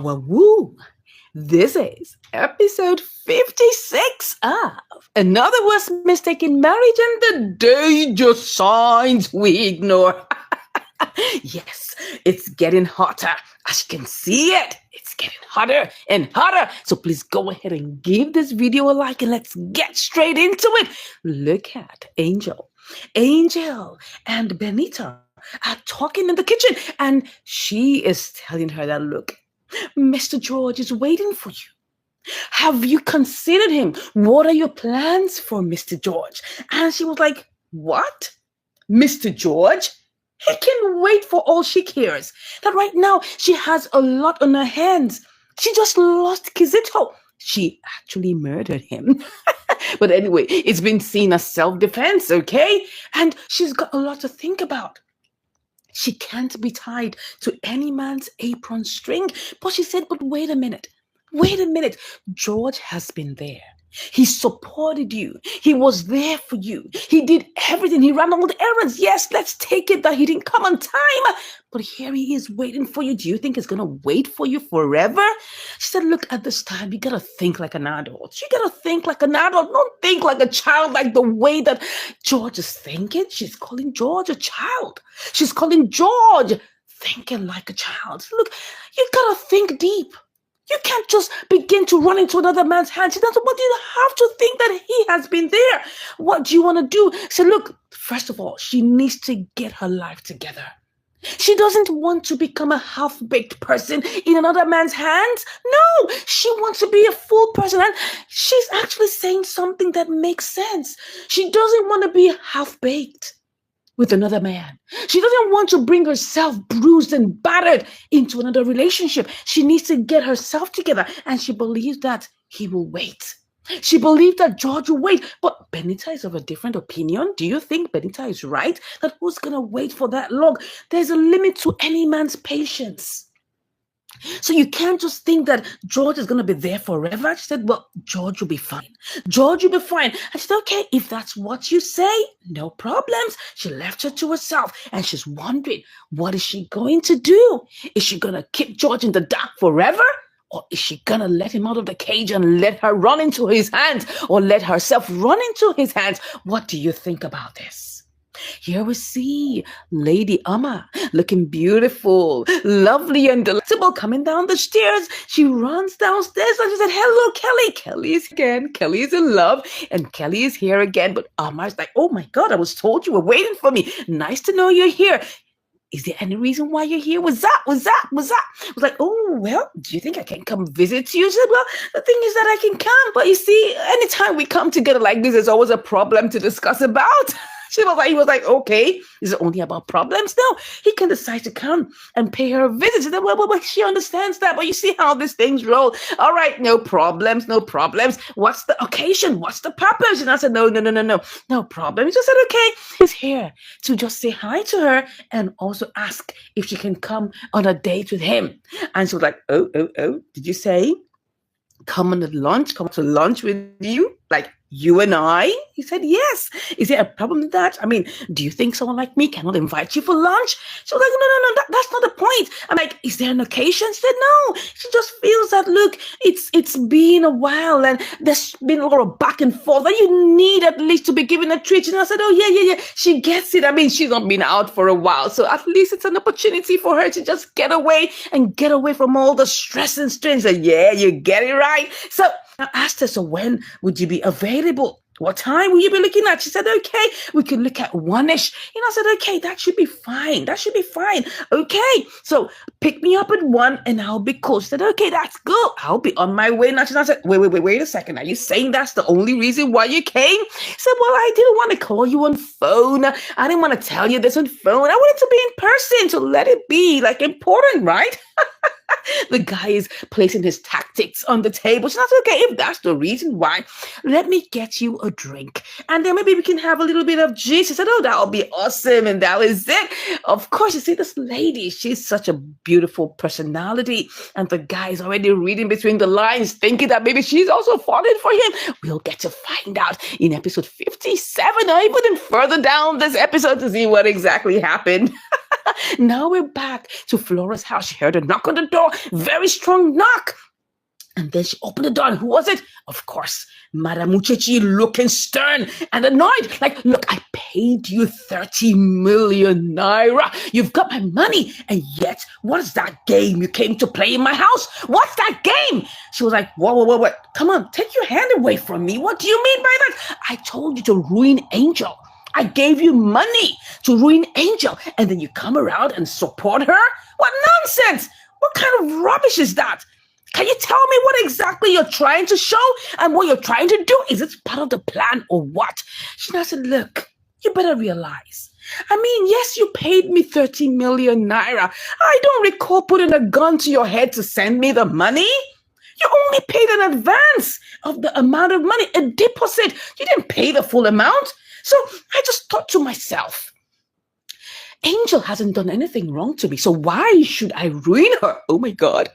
Woo! This is episode 56 of Another Was Mistaken Marriage and the Danger Signs We Ignore. Yes, it's getting hotter. As you can see it, it's getting hotter and hotter. So please go ahead and give this video a like and let's get straight into it. Look at Angel. Angel and Benita are talking in the kitchen and she is telling her that, look, Mr. George is waiting for you. Have you considered him? What are your plans for Mr. George? And she was like, what? Mr. George? He can wait for all she cares. That right now she has a lot on her hands. She just lost Kizito. She actually murdered him. But anyway, it's been seen as self-defense, okay? And she's got a lot to think about. She can't be tied to any man's apron string. But she said, but wait a minute. George has been there. He supported you. He was there for you. He did everything. He ran all the errands. Yes, let's take it that he didn't come on time. But here he is waiting for you. Do you think he's going to wait for you forever? She said, look, at this time, you got to think like an adult. You got to think like an adult. Don't think like a child, like the way that George is thinking. She's calling George a child. She's calling George thinking like a child. Look, you got to think deep. You can't just begin to run into another man's hands. She doesn't, but you have to think that he has been there. What do you want to do? So look, first of all, she needs to get her life together. She doesn't want to become a half-baked person in another man's hands. No, she wants to be a full person. And she's actually saying something that makes sense. She doesn't want to be half-baked with another man. She doesn't want to bring herself bruised and battered into another relationship. She needs to get herself together, and she believes that he will wait. She believes that George will wait, but Benita is of a different opinion. Do you think Benita is right? That who's going to wait for that long? There's a limit to any man's patience. So you can't just think that George is going to be there forever. She said, well, George will be fine. George will be fine. I said, okay, if that's what you say, no problems. She left her to herself and she's wondering, what is she going to do? Is she going to keep George in the dark forever? Or is she going to let him out of the cage and let her run into his hands or let herself run into his hands? What do you think about this? Here we see Lady Amma looking beautiful, lovely and delectable coming down the stairs. She runs downstairs and she said, hello, Kelly. Kelly is again. Kelly is in love and Kelly is here again. But Amma's like, oh my God, I was told you were waiting for me. Nice to know you're here. Is there any reason why you're here? What's that? I was like, oh, well, do you think I can come visit you? She said, well, the thing is that I can come. But you see, anytime we come together like this, there's always a problem to discuss about. He was like, okay, is it only about problems? No, he can decide to come and pay her a visit. She said, well, she understands that, but you see how these things roll. All right, no problems. What's the occasion? What's the purpose? And I said, no problem. He just said, okay, he's here to just say hi to her and also ask if she can come on a date with him. And she was like, oh, did you say come to lunch with you? Like, you and I? He said, yes. Is there a problem with that? I mean, do you think someone like me cannot invite you for lunch? She was like, no, that's not the point. I'm like, is there an occasion? She said, no. She just feels that, look, it's been a while and there's been a lot of back and forth that you need at least to be given a treat. And I said, oh, yeah. She gets it. I mean, she's not been out for a while. So at least it's an opportunity for her to just get away from all the stress and strain. So yeah, you get it right. So I asked her, so when would you be available? What time will you be looking at? She said, okay, we can look at 1-ish. And I said, okay, that should be fine. Okay, so pick me up at 1 and I'll be close. She said, okay, that's good. I'll be on my way now. I said, wait a second. Are you saying that's the only reason why you came? She said, well, I didn't want to call you on phone. I didn't want to tell you this on phone. I wanted to be in person to let it be like important, right? The guy is placing his tactics on the table. So that's okay. If that's the reason why, let me get you a drink. And then maybe we can have a little bit of juice. She said, oh, that'll be awesome. And that was it. Of course, you see this lady, she's such a beautiful personality. And the guy is already reading between the lines, thinking that maybe she's also falling for him. We'll get to find out in episode 57 or even further down this episode to see what exactly happened. Now we're back to Flora's house. She heard a knock on the door, very strong knock. And then she opened the door, and who was it? Of course, Madame Uchechi, looking stern and annoyed. Like, look, I paid you 30 million naira. You've got my money. And yet, what is that game you came to play in my house? What's that game? She was like, whoa. Come on, take your hand away from me. What do you mean by that? I told you to ruin Angel. I gave you money to ruin Angel. And then you come around and support her? What nonsense! What kind of rubbish is that? Can you tell me what exactly you're trying to show and what you're trying to do? Is it part of the plan or what? She now said, look, you better realize. I mean, yes, you paid me 30 million naira. I don't recall putting a gun to your head to send me the money. You only paid an advance of the amount of money, a deposit. You didn't pay the full amount. So I just thought to myself, Angel hasn't done anything wrong to me, so why should I ruin her? Oh my God,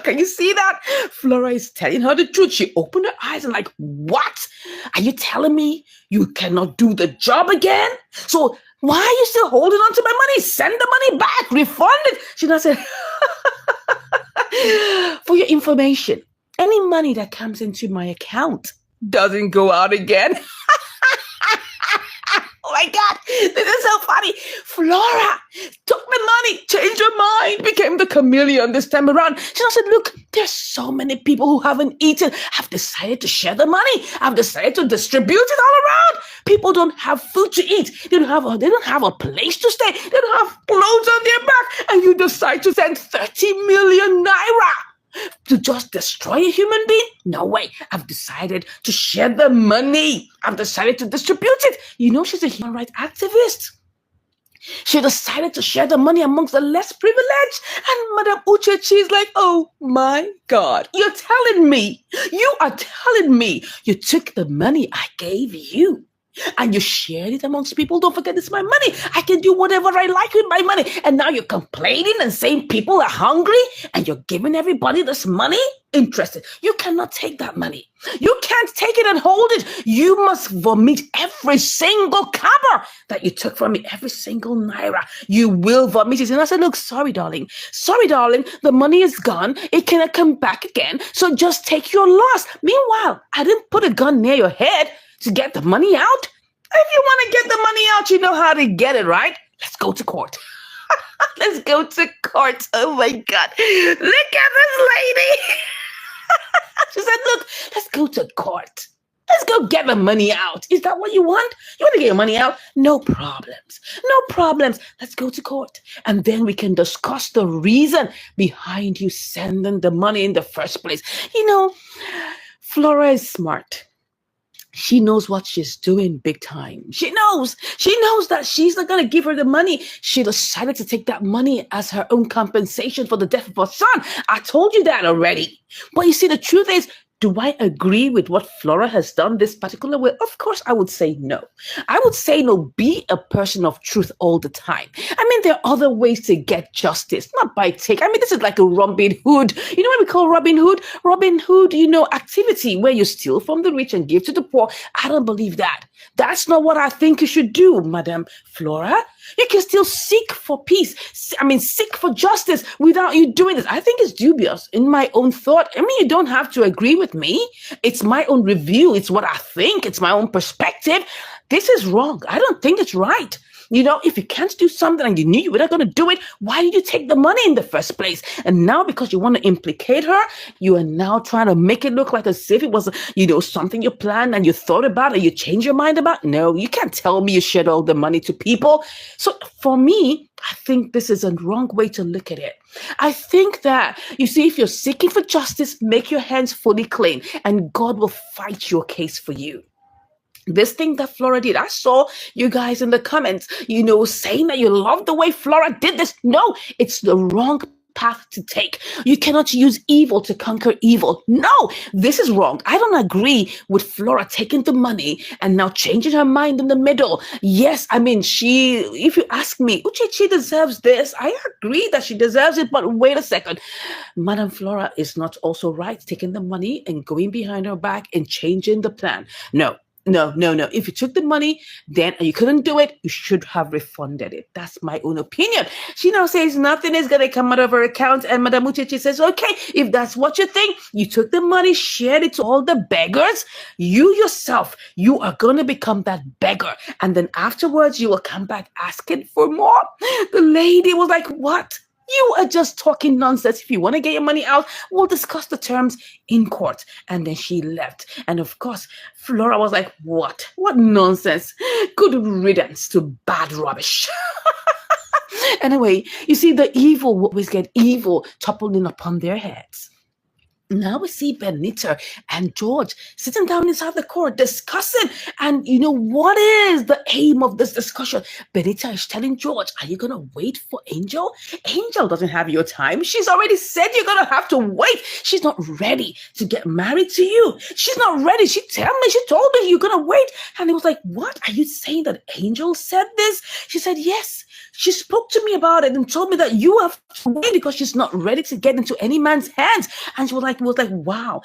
can you see that? Flora is telling her the truth. She opened her eyes and like, what? Are you telling me you cannot do the job again? So why are you still holding on to my money? Send the money back, refund it. She now said, for your information, any money that comes into my account doesn't go out again. Oh my God, this is so funny. Flora took my money, changed her mind, became the chameleon this time around. She said, look, there's so many people who haven't eaten. I've decided to share the money. I've decided to distribute it all around. People don't have food to eat. They don't have a place to stay. They don't have clothes on their back. And you decide to send 30 million naira to just destroy a human being? No way. I've decided to share the money. I've decided to distribute it. You know, she's a human rights activist. She decided to share the money amongst the less privileged. And Madame Uchechi is like, oh my God, you are telling me you took the money I gave you and you shared it amongst people. Don't forget, it's my money. I can do whatever I like with my money. And now you're complaining and saying people are hungry and you're giving everybody this money? Interested. You cannot take that money. You can't take it and hold it. You must vomit every single cover that you took from me, every single naira. You will vomit it. And I said, look, sorry, darling. The money is gone. It cannot come back again. So just take your loss. Meanwhile, I didn't put a gun near your head to get the money out. If you want to get the money out, you know how to get it, right? Let's go to court. Let's go to court. Oh my God. Look at this lady. She said, look, let's go to court. Let's go get the money out. Is that what you want? You want to get your money out? No problems. Let's go to court. And then we can discuss the reason behind you sending the money in the first place. You know, Flora is smart. She knows what she's doing big time. She knows that she's not going to give her the money. She decided to take that money as her own compensation for the death of her son. I told you that already. But you see, the truth is, do I agree with what Flora has done this particular way? Of course, I would say no. I would say no. Be a person of truth all the time. I mean, there are other ways to get justice, not by take. I mean, this is like a Robin Hood. You know what we call Robin Hood? Robin Hood, activity where you steal from the rich and give to the poor. I don't believe that. That's not what I think you should do, Madam Flora. You can still seek for peace. Seek for justice without you doing this. I think it's dubious in my own thought. I mean, you don't have to agree with me. It's my own review. It's what I think. It's my own perspective. This is wrong. I don't think it's right. If you can't do something and you knew you were not going to do it, why did you take the money in the first place? And now because you want to implicate her, you are now trying to make it look like as if it was, something you planned and you thought about and you changed your mind about. No, you can't tell me you shared all the money to people. So for me, I think this is a wrong way to look at it. I think that, if you're seeking for justice, make your hands fully clean and God will fight your case for you. This thing that Flora did, I saw you guys in the comments, saying that you love the way Flora did this. No, it's the wrong path to take. You cannot use evil to conquer evil. No, this is wrong. I don't agree with Flora taking the money and now changing her mind in the middle. Yes, if you ask me, Uchechi deserves this. I agree that she deserves it, but wait a second. Madam Flora is not also right taking the money and going behind her back and changing the plan. No. No, no, no. If you took the money, then and you couldn't do it, you should have refunded it. That's my own opinion. She now says nothing is going to come out of her account. And Madame Uchechi says, okay, if that's what you think, you took the money, shared it to all the beggars. You yourself, you are going to become that beggar. And then afterwards, you will come back asking for more. The lady was like, what? You are just talking nonsense. If you want to get your money out, we'll discuss the terms in court. And then she left. And of course, Flora was like, what? What nonsense? Good riddance to bad rubbish. Anyway, you see, the evil will always get evil toppling upon their heads. Now we see Benita and George sitting down inside the court discussing. And you know, what is the aim of this discussion? Benita is telling George, are you going to wait for Angel? Angel doesn't have your time. She's already said you're going to have to wait. She's not ready to get married to you. She's not ready. She told me you're going to wait. And he was like, what? Are you saying that Angel said this? She said, yes. She spoke to me about it and told me that you have to wait because she's not ready to get into any man's hands. And she was like, wow.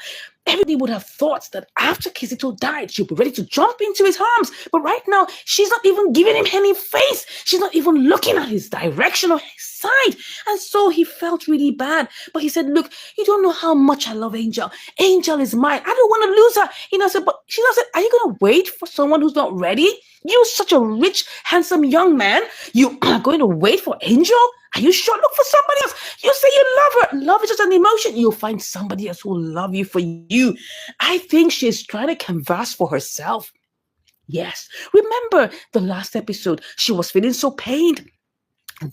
Everybody would have thought that after Kizito died, she'd be ready to jump into his arms. But right now, she's not even giving him any face. She's not even looking at his direction or his side. And so he felt really bad. But he said, look, you don't know how much I love Angel. Angel is mine. I don't want to lose her. She said, are you going to wait for someone who's not ready? You, such a rich, handsome young man, you are going to wait for Angel? Are you sure? Look for somebody else. You say you love her. Love is just an emotion. You'll find somebody else who will love you for you. I think she's trying to canvas for herself. Yes. Remember the last episode? She was feeling so pained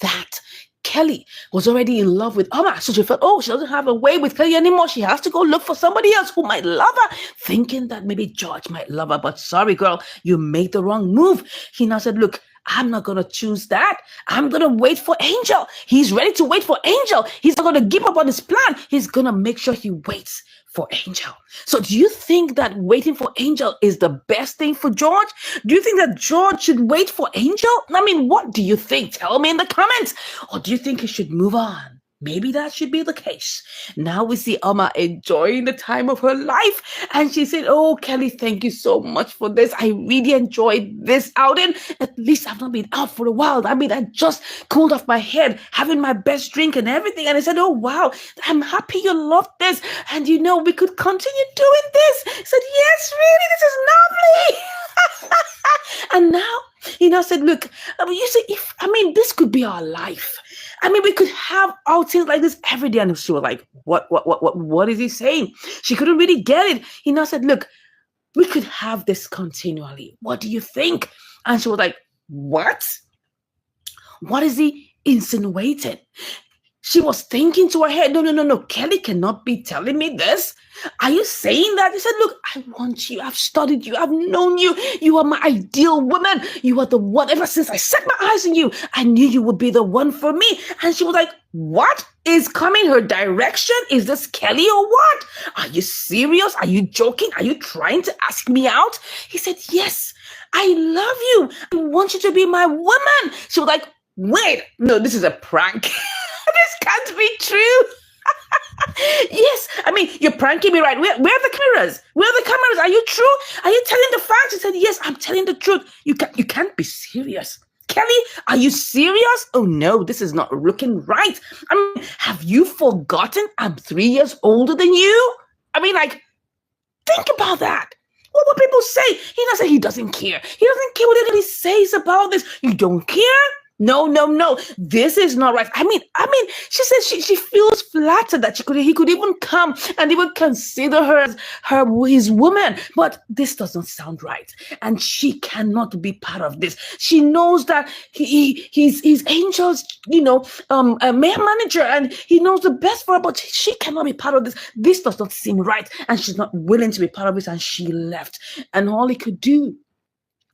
that Kelly was already in love with Amma. So she felt, oh, she doesn't have a way with Kelly anymore. She has to go look for somebody else who might love her, thinking that maybe George might love her. But sorry, girl, you made the wrong move. He now said, look, I'm not going to choose that. I'm going to wait for Angel. He's ready to wait for Angel. He's not going to give up on his plan. He's going to make sure he waits for Angel. So do you think that waiting for Angel is the best thing for George? Do you think that George should wait for Angel? I mean, what do you think? Tell me in the comments. Or do you think he should move on? Maybe that should be the case. Now we see Amma enjoying the time of her life. And she said, oh, Kelly, thank you so much for this. I really enjoyed this outing. At least I've not been out for a while. I mean, I just cooled off my head, having my best drink and everything. And I said, oh, wow, I'm happy you loved this. And you know, we could continue doing this. I said, yes, really, this is lovely. And now, said, look, you see, this could be our life. We could have outings like this every day. And she was like, what is he saying? She couldn't really get it. He now said, look, we could have this continually. What do you think? And she was like, what? What is he insinuating? She was thinking to her head, no, Kelly cannot be telling me this. Are you saying that? He said, look, I want you. I've studied you. I've known you. You are my ideal woman. You are the one. Ever since I set my eyes on you, I knew you would be the one for me. And she was like, what is coming her direction? Is this Kelly or what? Are you serious? Are you joking? Are you trying to ask me out? He said, yes, I love you. I want you to be my woman. She was like, wait, no, this is a prank. This can't be true. Yes, you're pranking me, right? Where are the cameras? Where are the cameras? Are you true? Are you telling the facts? He said, yes, I'm telling the truth. You can't be serious. Kelly, are you serious? Oh no, this is not looking right. Have you forgotten I'm 3 years older than you? Think about that. What will people say? He doesn't care. He doesn't care what anybody says about this. You don't care? No. This is not right. She says she feels flattered that he could even come and even consider her as his woman. But this doesn't sound right. And she cannot be part of this. She knows that he's Angel's, a mayor manager, and he knows the best for her, but she cannot be part of this. This does not seem right. And she's not willing to be part of this. And she left. And all he could do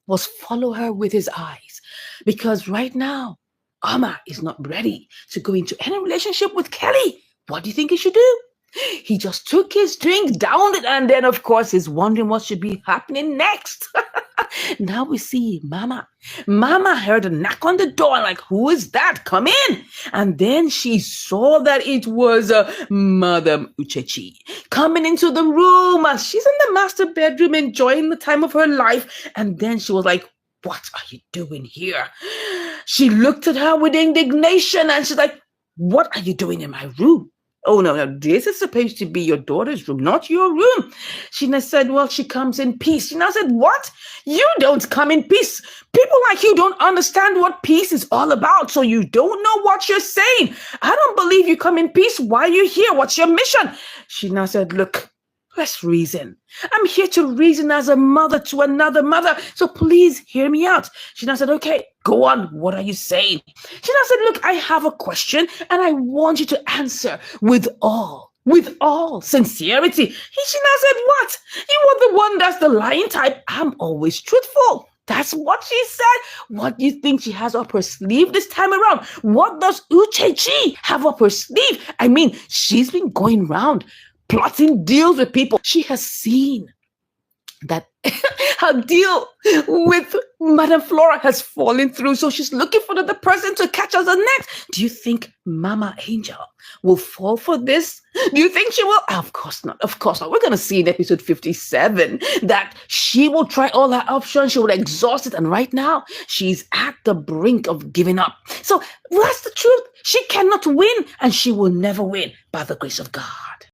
was follow her with his eyes. Because right now, Amma is not ready to go into any relationship with Kelly. What do you think he should do? He just took his drink, downed it, and then, of course, he's wondering what should be happening next. Now we see Mama. Mama heard a knock on the door, like, who is that? Come in. And then she saw that it was Madame Uchechi coming into the room, and she's in the master bedroom enjoying the time of her life. And then she was like, what are you doing here? She looked at her with indignation and she's like, what are you doing in my room? Oh, no, this is supposed to be your daughter's room, not your room. She now said, well, she comes in peace. She now said, what? You don't come in peace. People like you don't understand what peace is all about, so you don't know what you're saying. I don't believe you come in peace. Why are you here? What's your mission? She now said, look, let's reason. I'm here to reason as a mother to another mother, so please hear me out. She now said, okay, go on. What are you saying? She now said, look, I have a question and I want you to answer with all sincerity. She now said, what? You are the one that's the lying type. I'm always truthful. That's what she said. What do you think she has up her sleeve this time around? What does Uchechi have up her sleeve? I mean, she's been going around plotting deals with people. She has seen that her deal with Madame Flora has fallen through, so she's looking for the person to catch us next. Do you think Mama Angel will fall for this? Do you think she will? Of course not. Of course not. We're going to see in episode 57 that she will try all her options. She will exhaust it. And right now, she's at the brink of giving up. So that's the truth. She cannot win, and she will never win by the grace of God.